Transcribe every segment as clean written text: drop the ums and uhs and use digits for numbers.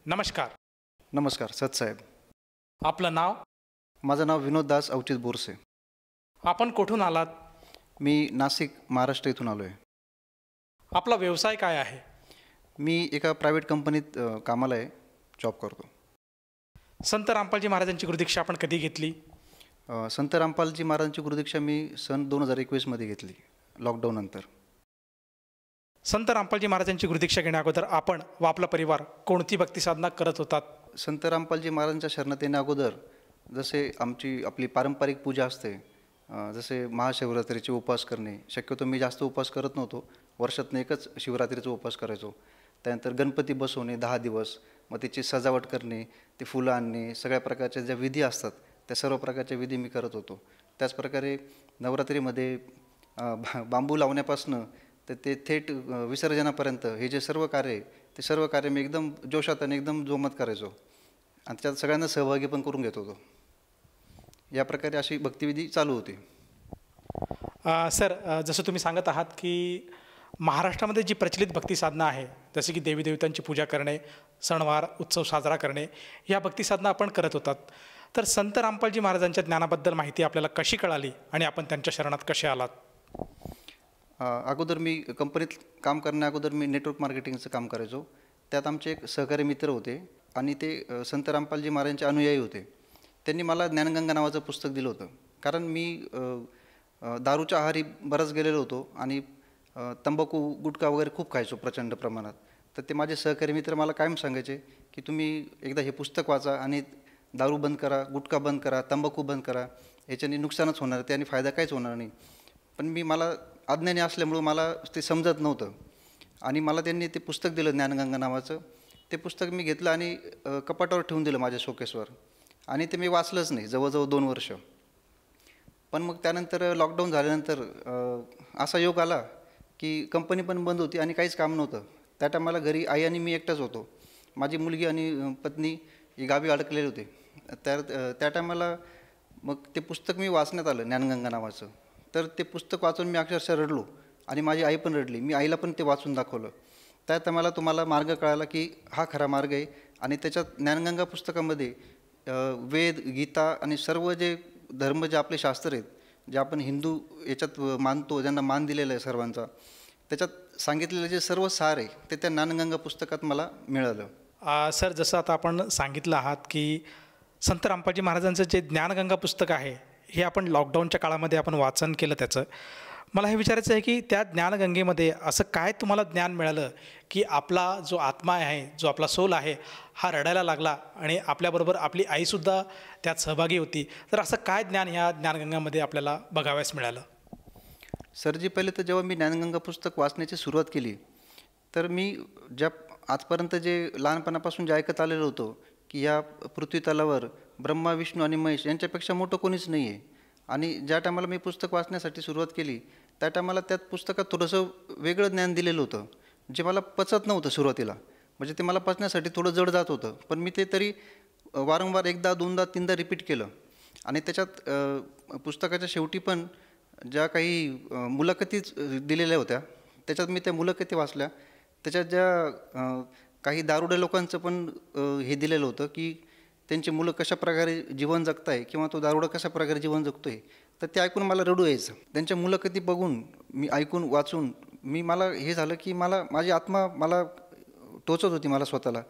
नमस्कार. नमस्कार सतसाहेब. आपलं नाव? माझं नाव विनोद दास अवचित बोरसे. आपण कुठून आलात? मी नाशिक महाराष्ट्र इथून आलो आहे. आपला व्यवसाय काय आहे? मी एका प्रायव्हेट कंपनीत कामाला आहे, जॉब करतो. संत रामपालजी महाराजांची गुरुदीक्षा आपण कधी घेतली? संत रामपालजी महाराजांची गुरुदीक्षा मी सन 2021मध्ये घेतली, लॉकडाऊननंतर. संत रामपालजी महाराजांची गुरुदीक्षा घेण्याअगोदर आपण व आपला परिवार कोणती भक्तिसाधना करत होतात? संत रामपालजी महाराजांच्या शरणात येण्याअगोदर जसे आपली पारंपरिक पूजा असते, जसे महाशिवरात्रीचे उपवास करणे. शक्यतो मी जास्त उपवास करत नव्हतो, वर्षातून एकच शिवरात्रीचा उपवास करायचो. त्यानंतर गणपती बसवणे 10 दिवस, मग त्याची सजावट करणे, ते फुलं आणणे, सगळ्या प्रकारच्या ज्या विधी असतात त्या सर्व प्रकारच्या विधी मी करत होतो. त्याचप्रकारे नवरात्रीमध्ये बांबू लावण्यापासनं तर ते थेट विसर्जनापर्यंत हे जे सर्व कार्य आहे ते सर्व कार्य मी एकदम जोशात आणि एकदम जोमात करायचो आणि त्यात सगळ्यांना सहभागी पण करून घेत होतो. या प्रकारे अशी भक्तिविधी चालू होती. सर, जसं तुम्ही सांगत आहात की महाराष्ट्रामध्ये जी प्रचलित भक्तिसाधना आहे, जसे की देवीदेवतांची पूजा करणे, सणवार उत्सव साजरा करणे, या भक्तिसाधना आपण करत होतात. तर संत रामपालजी महाराजांच्या ज्ञानाबद्दल माहिती आपल्याला कशी कळाली आणि आपण त्यांच्या शरणात कसे आलात? अगोदर मी कंपनीत काम करण्याअगोदर मी नेटवर्क मार्केटिंगचं काम करायचो. त्यात आमचे एक सहकारी मित्र होते आणि ते संत रामपालजी महाराजांचे अनुयायी होते. त्यांनी मला ज्ञानगंगा नावाचं पुस्तक दिलं होतं. कारण मी दारूच्या आहारी बराच गेलेलो होतो आणि तंबाखू गुटखा वगैरे खूप खायचो प्रचंड प्रमाणात. तर ते माझे सहकारी मित्र मला कायम सांगायचे की तुम्ही एकदा हे पुस्तक वाचा आणि दारू बंद करा, गुटखा बंद करा, तंबाखू बंद करा, याच्याने नुकसानच होणार, त्याने फायदा काहीच होणार नाही. पण मला अज्ञानी असल्यामुळं मला ते समजत नव्हतं आणि मला त्यांनी ते पुस्तक दिलं ज्ञानगंगा नावाचं. ते पुस्तक मी घेतलं आणि कपाटावर ठेवून दिलं माझ्या शोकेसवर आणि ते मी वाचलंच नाही जवळजवळ 2 वर्ष. पण मग त्यानंतर लॉकडाऊन झाल्यानंतर असा योग आला की कंपनी पण बंद होती आणि काहीच काम नव्हतं. त्या टायमाला घरी आई आणि मी एकटाच होतो. माझी मुलगी आणि पत्नी ही गावी अडकलेले होते. त्या टायमाला मग ते पुस्तक मी वाचण्यात आलं ज्ञानगंगा नावाचं. तर ते पुस्तक वाचून मी अक्षरशः रडलो आणि माझी आई पण रडली. मी आईला पण ते वाचून दाखवलं. त्यात मला मार्ग कळाला की हा खरा मार्ग आहे. आणि त्याच्यात ज्ञानगंगा पुस्तकामध्ये वेद, गीता आणि सर्व जे धर्म जे आपले शास्त्र आहेत, जे आपण हिंदू याच्यात मानतो, ज्यांना मान दिलेला आहे सर्वांचा, त्याच्यात सांगितलेलं जे सर्व सार आहे ते त्या ज्ञानगंगा पुस्तकात मला मिळालं. सर, जसं आता आपण सांगितलं आहात की संत रामपालजी महाराजांचं जे ज्ञानगंगा पुस्तक आहे हे आपण लॉकडाऊनच्या काळामध्ये आपण वाचन केलं त्याचं. मला हे विचारायचं आहे की त्या ज्ञानगंगेमध्ये असं काय तुम्हाला ज्ञान मिळालं की आपला जो आत्मा आहे, जो आपला सोल आहे, हा रडायला लागला आणि आपल्याबरोबर आपली आईसुद्धा त्यात सहभागी होती. तर असं काय ज्ञान ह्या ज्ञानगंगामध्ये आपल्याला बघावयास मिळालं? सरजी, पहिले तर जेव्हा मी ज्ञानगंगा पुस्तक वाचण्याची सुरुवात केली तर मी आजपर्यंत जे लहानपणापासून जे ऐकत आलेलो होतो की या पृथ्वी तलावर ब्रह्मा, विष्णू आणि महेश यांच्यापेक्षा मोठं कोणीच नाही आहे. आणि ज्या टायमाला मी पुस्तक वाचण्यासाठी सुरुवात केली त्या टायमाला त्यात पुस्तकात थोडंसं वेगळं ज्ञान दिलेलं होतं, जे मला पचत नव्हतं सुरुवातीला. म्हणजे ते मला पचण्यासाठी थोडं जड जात होतं. पण मी ते तरी वारंवार 1दा 2दा 3दा रिपीट केलं. आणि त्याच्यात पुस्तकाच्या शेवटी पण ज्या काही मुलाखतीच दिलेल्या होत्या त्याच्यात मी त्या मुलाखती वाचल्या. त्याच्यात ज्या काही दारुड्या लोकांचं पण हे दिलेलं होतं की त्यांची मुलं कशाप्रकारे जीवन जगत आहे किंवा तो दारुडा कशाप्रकारे जीवन जगतो आहे. तर ते ऐकून मला रडू यायचं. त्यांच्या मुलाखती बघून, मी ऐकून वाचून मला हे झालं की माझी आत्मा मला टोचत होती मला स्वतःला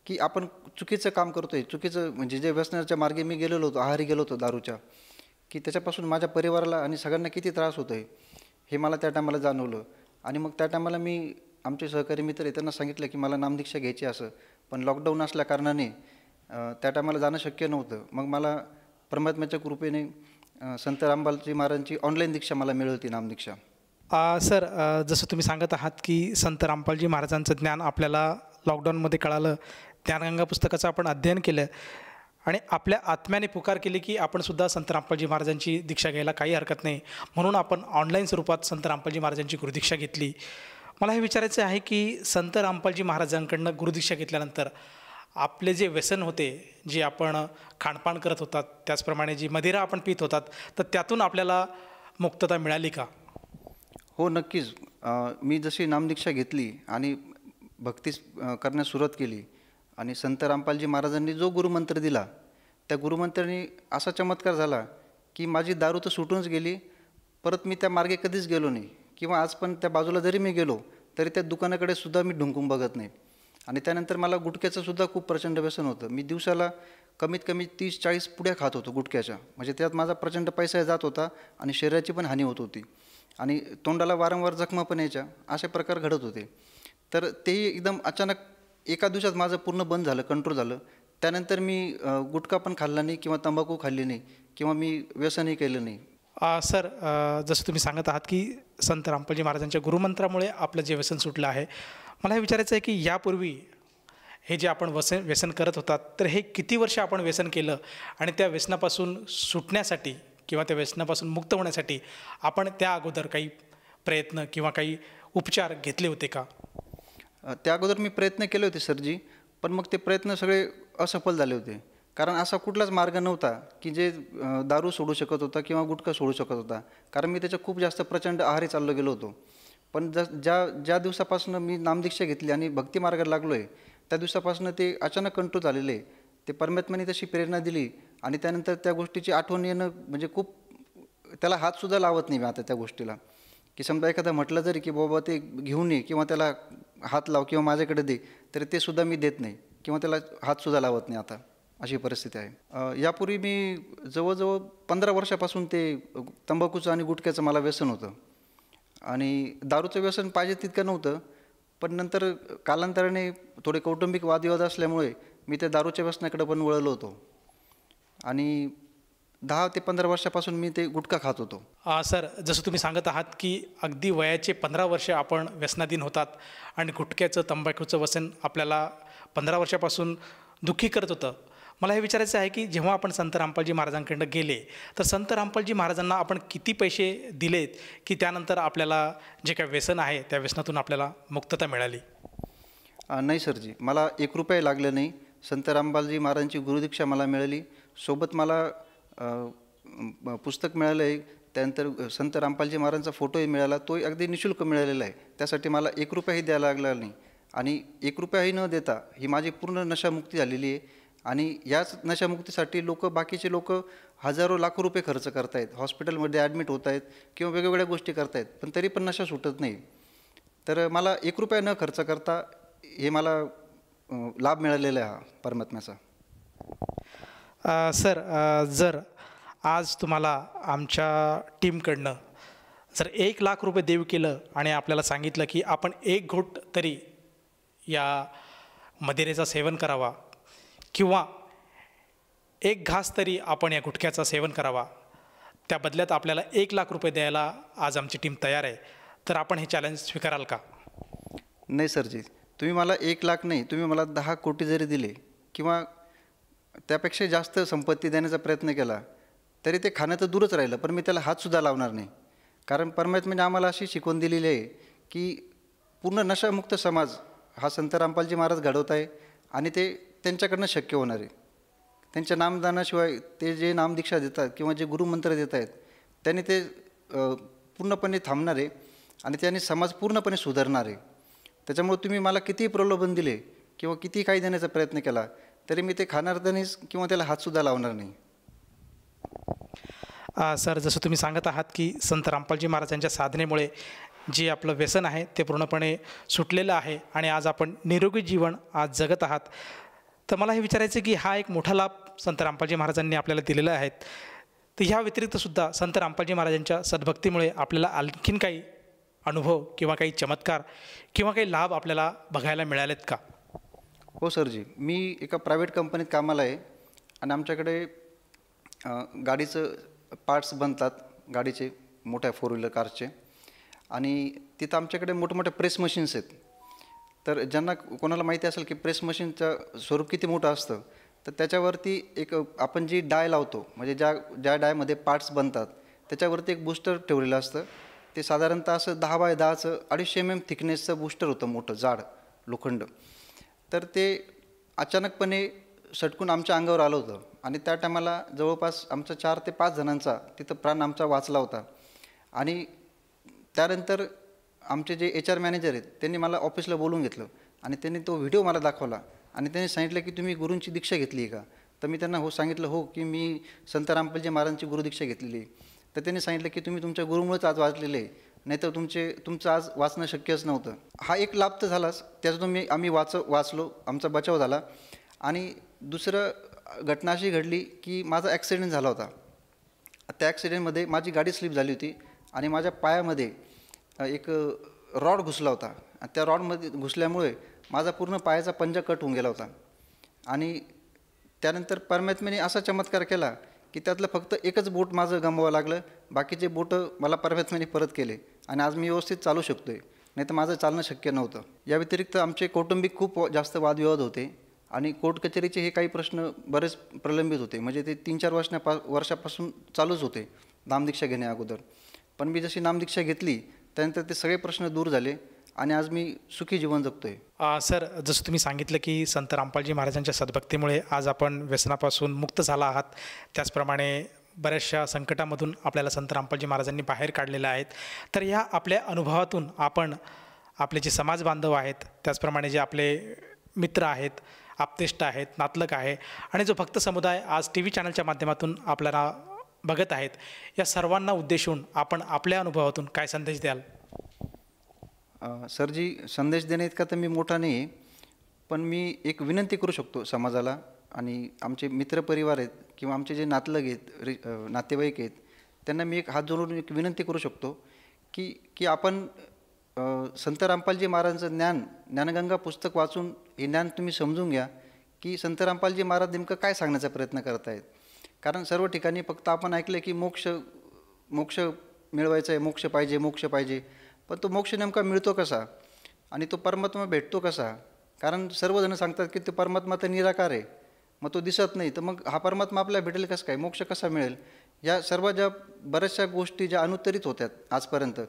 की आपण चुकीचं काम करतो आहे. चुकीचं म्हणजे जे व्यसनाच्या मार्गे मी गेलेलो होतो, आहारी गेलो होतो दारूच्या, की त्याच्यापासून माझ्या परिवाराला आणि सगळ्यांना किती त्रास होतो आहे हे मला त्या टायमाला जाणवलं. आणि मग त्या टायमाला मी आमचे सहकारी मित्र आहे त्यांना सांगितलं की मला नामदीक्षा घ्यायची असं. पण लॉकडाऊन असल्या कारणाने त्या टायमाला जाणं शक्य नव्हतं. मग मला परमात्म्याच्या कृपेने संत रामपालजी महाराजांची ऑनलाईन दीक्षा मला मिळवली, नामदीक्षा. सर, जसं तुम्ही सांगत आहात की संत रामपालजी महाराजांचं ज्ञान आपल्याला लॉकडाऊनमध्ये कळालं, ज्ञानगंगा पुस्तकाचं आपण अध्ययन केलं आणि आपल्या आत्म्याने पुकार केली की आपणसुद्धा संत रामपालजी महाराजांची दीक्षा घ्यायला काही हरकत नाही, म्हणून आपण ऑनलाईन स्वरूपात संत रामपालजी महाराजांची गुरुदीक्षा घेतली. मला हे विचारायचं आहे की संत रामपालजी महाराजांकडनं गुरुदीक्षा घेतल्यानंतर आपले जे व्यसन होते, जे आपण खाणपान करत होतात, त्याचप्रमाणे जी मदिरा आपण पित होतात, तर त्यातून आपल्याला मुक्तता मिळाली का? हो, नक्कीच. मी जशी नामदीक्षा घेतली आणि भक्ती करण्यास सुरुवात केली आणि संत रामपालजी महाराजांनी जो गुरुमंत्र दिला त्या गुरुमंत्राने असा चमत्कार झाला की माझी दारू तर सुटूनच गेली, परत मी त्या मार्गे कधीच गेलो नाही किंवा आज पण त्या बाजूला जरी मी गेलो तरी त्या दुकानाकडे सुद्धा मी ढुंकून बघत नाही. आणि त्यानंतर मला गुटख्याचं सुद्धा खूप प्रचंड व्यसन होतं. मी दिवसाला कमीत कमी 30-40 पुड्या खात होतो गुटख्याच्या. म्हणजे त्यात माझा प्रचंड पैसा जात होता आणि शरीराची पण हानी होत होती आणि तोंडाला वारंवार जखमा पण यायच्या. असे प्रकार घडत होते. तर तेही एकदम अचानक एका दिवसात माझं पूर्ण बंद झालं, कंट्रोल झालं. त्यानंतर मी गुटखा पण खाल्ला नाही किंवा तंबाखू खाल्ली नाही किंवा मी व्यसनही केलं नाही. सर, जसं तुम्ही सांगत आहात की संत रामपालजी महाराजांच्या गुरुमंत्रामुळे आपलं जे व्यसन सुटलं आहे, मला हे विचारायचं आहे की यापूर्वी हे जे आपण व्यसन करत होतात, तर हे किती वर्ष आपण व्यसन केलं आणि त्या व्यसनापासून सुटण्यासाठी किंवा त्या व्यसनापासून मुक्त होण्यासाठी आपण त्या अगोदर काही प्रयत्न किंवा काही उपचार घेतले होते का? त्या अगोदर मी प्रयत्न केले होते सरजी, पण मग ते प्रयत्न सगळे असफल झाले होते. कारण असा कुठलाच मार्ग नव्हता की जे दारू सोडू शकत होता किंवा गुटखा सोडू शकत होता. कारण मी त्याच्या खूप जास्त प्रचंड आहारी चाललो गेलो होतो. पण ज्या दिवसापासून मी नामदीक्षा घेतली आणि भक्ती मार्गाला लागलो आहे त्या दिवसापासून ते अचानक कंट्रोल झालेले आहे. ते परमात्म्याने तशी प्रेरणा दिली आणि त्यानंतर त्या गोष्टीची आठवण येणं म्हणजे खूप, त्याला हातसुद्धा लावत नाही मी आता त्या गोष्टीला. की समजा एखादा म्हटलं जरी की बाबा ते घेऊन ये किंवा त्याला हात लाव किंवा माझ्याकडे दे, तरी ते सुद्धा मी देत नाही किंवा त्याला हातसुद्धा लावत नाही आता. अशी परिस्थिती आहे. यापूर्वी मी जवळजवळ 15 वर्षापासून ते तंबाखूचं आणि गुटख्याचं मला व्यसन होतं आणि दारूचं व्यसन पाहिजे तितकं नव्हतं. पण नंतर कालांतराने थोडे कौटुंबिक वादविवाद असल्यामुळे मी त्या दारूच्या व्यसनाकडे पण वळलो होतो आणि 10 ते 15 वर्षापासून मी ते गुटखा खात होतो. सर, जसं तुम्ही सांगत आहात की अगदी वयाचे 15 वर्ष आपण व्यसनाधीन होतात आणि गुटख्याचं तंबाखूचं व्यसन आपल्याला 15 वर्षापासून दुःखी करत होतं. मला हे विचारायचं आहे की जेव्हा आपण संत रामपालजी महाराजांकडं गेले तर संत रामपालजी महाराजांना आपण किती पैसे दिलेत की त्यानंतर आपल्याला जे काही व्यसन आहे त्या व्यसनातून आपल्याला मुक्तता मिळाली? नाही सरजी, मला 1 रुपया लागलं नाही. संत रामपालजी महाराजांची गुरुदीक्षा मला मिळाली. सोबत मला पुस्तक मिळालं आहे. त्यानंतर संत रामपालजी महाराजांचा फोटोही मिळाला. तोही अगदी निःशुल्क मिळालेला आहे. त्यासाठी मला 1 रुपयाही द्यायला लागला नाही आणि 1 रुपयाही न देता ही माझी पूर्ण नशामुक्ती झालेली आहे. आणि याच नशामुक्तीसाठी बाकीचे लोक हजारो लाखो रुपये खर्च करत आहेत, हॉस्पिटलमध्ये ॲडमिट होत आहेत किंवा वेगवेगळ्या गोष्टी करत आहेत, पण तरी पण नशा सुटत नाही. तर मला 1 रुपया न खर्च करता हे मला लाभ मिळालेला आहे परमात्म्याचा. सर, जर आज तुम्हाला आमच्या टीमकडनं जर 1 लाख रुपये देऊ केलं आणि आपल्याला सांगितलं की आपण 1 घोट तरी या मदिरेचा सेवन करावा किंवा 1 घास तरी आपण या गुटख्याचं सेवन करावा, त्या बदल्यात आपल्याला 1 लाख रुपये द्यायला आज आमची टीम तयार आहे, तर आपण हे चॅलेंज स्वीकाराल का? नाही सरजी, तुम्ही मला 1 लाख नाही, तुम्ही मला 10 कोटी जरी दिले किंवा त्यापेक्षा जास्त संपत्ती देण्याचा प्रयत्न केला तरी ते खाणं तर दूरच राहिलं, पण मी त्याला हातसुद्धा लावणार नाही. कारण परमात्म्याने आम्हाला अशी शिकवण दिलेली आहे की पूर्ण नशामुक्त समाज हा संत रामपालजी महाराज घडवत आहे आणि ते त्यांच्याकडनं शक्य होणार आहे. त्यांच्या नामदानाशिवाय ते जे नामदीक्षा देतात किंवा जे गुरुमंत्र देत आहेत त्यांनी ते पूर्णपणे थांबणार आहे आणि त्याने समाज पूर्णपणे सुधारणार आहे. त्याच्यामुळे तुम्ही मला कितीही प्रलोभन दिले किंवा कितीही काही देण्याचा प्रयत्न केला तरी मी ते खाणार तर नाहीच किंवा त्याला हातसुद्धा लावणार नाही. सर, जसं तुम्ही सांगत आहात की संत रामपालजी महाराजांच्या साधनेमुळे जे आपलं व्यसन आहे ते पूर्णपणे सुटलेलं आहे आणि आज आपण निरोगी जीवन आज जगत आहात, तर मला हे विचारायचं की हा एक मोठा लाभ संत रामपालजी महाराजांनी आपल्याला दिलेला आहे. तर ह्या व्यतिरिक्तसुद्धा संत रामपालजी महाराजांच्या सद्भक्तीमुळे आपल्याला आणखीन काही अनुभव किंवा काही चमत्कार किंवा काही लाभ आपल्याला बघायला मिळालेत का? हो सरजी, मी एका प्रायव्हेट कंपनीत कामाला आहे आणि आमच्याकडे गाडीचं पार्ट्स बनतात, गाडीचे मोठ्या 4 व्हीलर कारचे, आणि तिथं आमच्याकडे मोठमोठे प्रेस मशीन्स आहेत. तर ज्यांना कोणाला माहिती असेल की प्रेस मशीनचं स्वरूप किती मोठं असतं, तर त्याच्यावरती एक आपण जी डाय लावतो म्हणजे ज्या डायमध्ये पार्ट्स बनतात त्याच्यावरती एक बूस्टर ठेवलेलं असतं. ते साधारणतः असं 10 बाय 10चं 250 mm थिकनेसचं बूस्टर होतं, मोठं जाड लोखंड. तर ते अचानकपणे सटकून आमच्या अंगावर आलं होतं आणि त्या टायमाला जवळपास आमचा 4 ते 5 जणांचा तिथं प्राण आमचा वाचला होता. आणि त्यानंतर आमचे जे HR मॅनेजर आहेत त्यांनी मला ऑफिसला बोलवून घेतलं आणि त्यांनी तो व्हिडिओ मला दाखवला आणि त्यांनी सांगितलं की तुम्ही गुरूंची दीक्षा घेतली आहे का? तर मी त्यांना हो सांगितलं, हो की मी संत रामपालजी महाराजांची गुरुदीक्षा घेतलेली आहे. तर त्यांनी सांगितलं की तुम्ही तुमच्या गुरुमुळेच आज वाचलेले आहे, नाही तर तुमचं आज वाचणं शक्यच नव्हतं. हा एक लाभ तर झालाच, त्याच्यातून आम्ही वाचलो, आमचा बचाव झाला. आणि दुसरं घटना अशी घडली की माझा ॲक्सिडेंट झाला होता. त्या ॲक्सिडेंटमध्ये माझी गाडी स्लिप झाली होती आणि माझ्या पायामध्ये एक रॉड घुसला होता. त्या रॉडमध्ये घुसल्यामुळे माझा पूर्ण पायाचा पंजा कट होऊन गेला होता. आणि त्यानंतर परमात्म्याने असा चमत्कार केला की त्यातलं फक्त एकच बोट माझं गमवावं लागलं, बाकीचे बोटं मला परमात्म्याने परत केले आणि आज मी व्यवस्थित चालू शकतो आहे, नाही तर माझं चालणं शक्य नव्हतं. या व्यतिरिक्त आमचे कौटुंबिक खूप जास्त वादविवाद होते आणि कोर्ट कचेरीचे हे काही प्रश्न बरेच प्रलंबित होते. म्हणजे ते 3-4 वर्षापासून चालूच होते नामदीक्षा घेण्या अगोदर. पण मी जशी नामदीक्षा घेतली त्यानंतर ते सगळे प्रश्न दूर झाले आणि आज मी सुखी जीवन जगतोय. सर, जसं तुम्ही सांगितलं की संत रामपालजी महाराजांच्या सद्भक्तीमुळे आज आपण व्यसनापासून मुक्त झाला आहात, त्याचप्रमाणे बऱ्याचशा संकटामधून आपल्याला संत रामपालजी महाराजांनी बाहेर काढलेलं आहेत. तर ह्या आपल्या अनुभवातून आपण आपले जे समाज बांधव आहेत, त्याचप्रमाणे जे आपले मित्र आहेत, आप्तेष्ट आहेत, नातलग आहे आणि जो भक्त समुदाय आज TV चॅनलच्या माध्यमातून आपल्याला बघत आहेत, या सर्वांना उद्देशून आपण आपल्या अनुभवातून काय संदेश द्याल? सरजी, संदेश देणे इतका तर मी मोठा नाही आहे, पण मी एक विनंती करू शकतो समाजाला आणि आमचे मित्रपरिवार आहेत किंवा आमचे जे नातलग आहेत, नातेवाईक आहेत, त्यांना मी एक हात जोडून एक विनंती करू शकतो की आपण संत रामपालजी महाराजांचं ज्ञानगंगा पुस्तक वाचून हे ज्ञान तुम्ही समजून घ्या की संत रामपालजी महाराज नेमकं काय सांगण्याचा प्रयत्न करत आहेत. कारण सर्व ठिकाणी फक्त आपण ऐकलं की मोक्ष मिळवायचा आहे, मोक्ष पाहिजे, पण तो मोक्ष नेमका मिळतो कसा आणि तो परमात्मा भेटतो कसा? कारण सर्वजण सांगतात की तो परमात्मा तर निराकार आहे, मग तो दिसत नाही, तर मग हा परमात्मा आपल्याला भेटेल कसं काय, मोक्ष कसा मिळेल? या सर्व ज्या बऱ्याचशा गोष्टी ज्या अनुत्तरित होत्यात आजपर्यंत,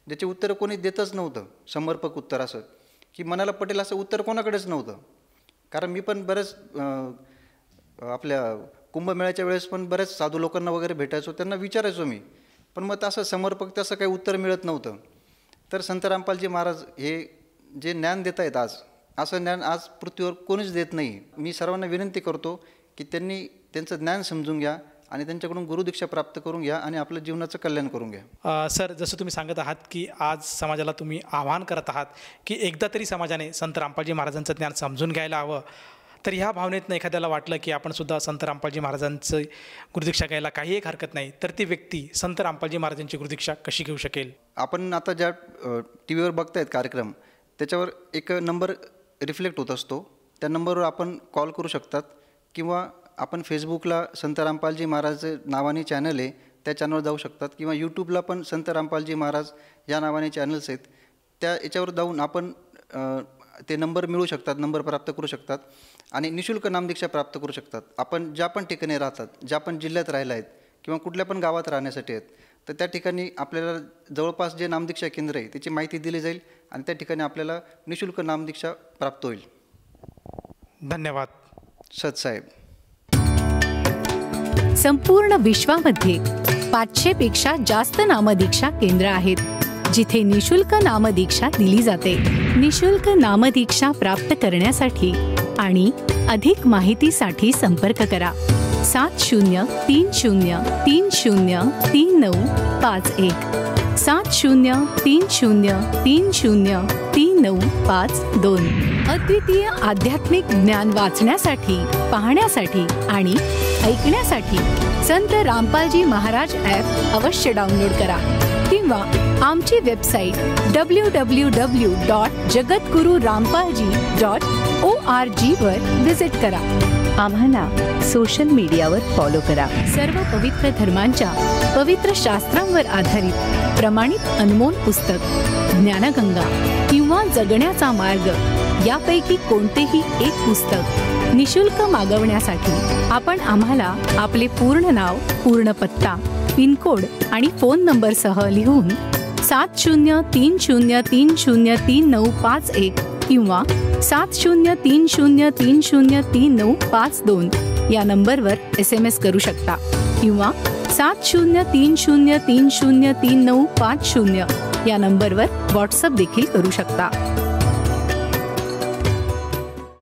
ज्याचे उत्तर कोणी देतच नव्हतं, समर्पक उत्तर असं की मनाला पटेल असं उत्तर कोणाकडेच नव्हतं. कारण मी पण बरेच आपल्या कुंभमेळ्याच्या वेळेस पण बऱ्याच साधू लोकांना वगैरे भेटायचो, त्यांना विचारायचो मी, पण मग तसं समर्पक तसं काही उत्तर मिळत नव्हतं. तर संत रामपालजी महाराज हे जे ज्ञान देत आहेत आज, असं ज्ञान आज पृथ्वीवर कोणीच देत नाही. मी सर्वांना विनंती करतो की त्यांनी त्यांचं ज्ञान समजून घ्या आणि त्यांच्याकडून गुरुदीक्षा प्राप्त करून घ्या आणि आपल्या जीवनाचं कल्याण करून घ्या. सर, जसं तुम्ही सांगत आहात की आज समाजाला तुम्ही आवाहन करत आहात की एकदा तरी समाजाने संत रामपालजी महाराजांचं ज्ञान समजून घ्यायला हवं, तर ह्या भावनेतनं एखाद्याला वाटलं की आपण सुद्धा संत रामपालजी महाराजांचं गुरुदीक्षा घ्यायला काही एक हरकत नाही, तर ती व्यक्ती संत रामपालजी महाराजांची गुरुदीक्षा कशी घेऊ शकेल? आपण आता ज्या TV वर बघतायत कार्यक्रम, त्याच्यावर एक नंबर रिफ्लेक्ट होत असतो, त्या नंबरवर आपण कॉल करू शकतात किंवा आपण फेसबुकला संत रामपालजी महाराज नावाने चॅनल आहे, त्या चॅनलवर जाऊ शकतात किंवा यूट्यूबला पण संत रामपालजी महाराज या नावाने चॅनल्स आहेत, त्या याच्यावर जाऊन आपण ते नंबर मिळू शकतात, नंबर प्राप्त करू शकतात आणि निःशुल्क नामदीक्षा प्राप्त करू शकतात. आपण ज्या पण ठिकाणी राहतात, ज्या पण जिल्ह्यात राहिला आहेत किंवा कुठल्या पण गावात राहण्यासाठी आहेत, तर त्या ठिकाणी आपल्याला जवळपास जे नामदीक्षा केंद्र आहे त्याची माहिती दिली जाईल आणि त्या ठिकाणी आपल्याला निःशुल्क नामदीक्षा प्राप्त होईल. धन्यवाद. सतसाहेब. संपूर्ण विश्वामध्ये 500 पेक्षा जास्त नामदीक्षा केंद्र आहेत, जिथे निशुल्क नामदीक्षा दिली जाते. निशुल्क नामदीक्षा प्राप्त करण्यासाठी आणि अधिक माहितीसाठी संपर्क करा 7030303951 7030303952. अद्वितीय आध्यात्मिक ज्ञान वाचण्यासाठी, पाहण्यासाठी आणि ऐकण्यासाठी संत रामपालजी महाराज ॲप अवश्य डाउनलोड करा किंवा आमची वेबसाईट www.jagatgururampalji.org वर व्हिजिट करा. आम्हाला सोशल मीडियावर फॉलो करा. सर्व पवित्र धर्मांच्या पवित्र शास्त्रांवर आधारित प्रमाणित अनमोल पुस्तक ज्ञानगंगा किंवा जगण्याचा मार्ग यापैकी कोणतेही एक पुस्तक निशुल्क मागवण्यासाठी आपण आम्हाला आपले पूर्ण नाव, पूर्ण पत्ता, पिनकोड आणि फोन नंबरसह लिहून 7030303951 किंवा 7030303952 या नंबरवर SMS करू शकता किंवा 7030303950 या नंबरवर व्हॉट्सअप देखील करू शकता.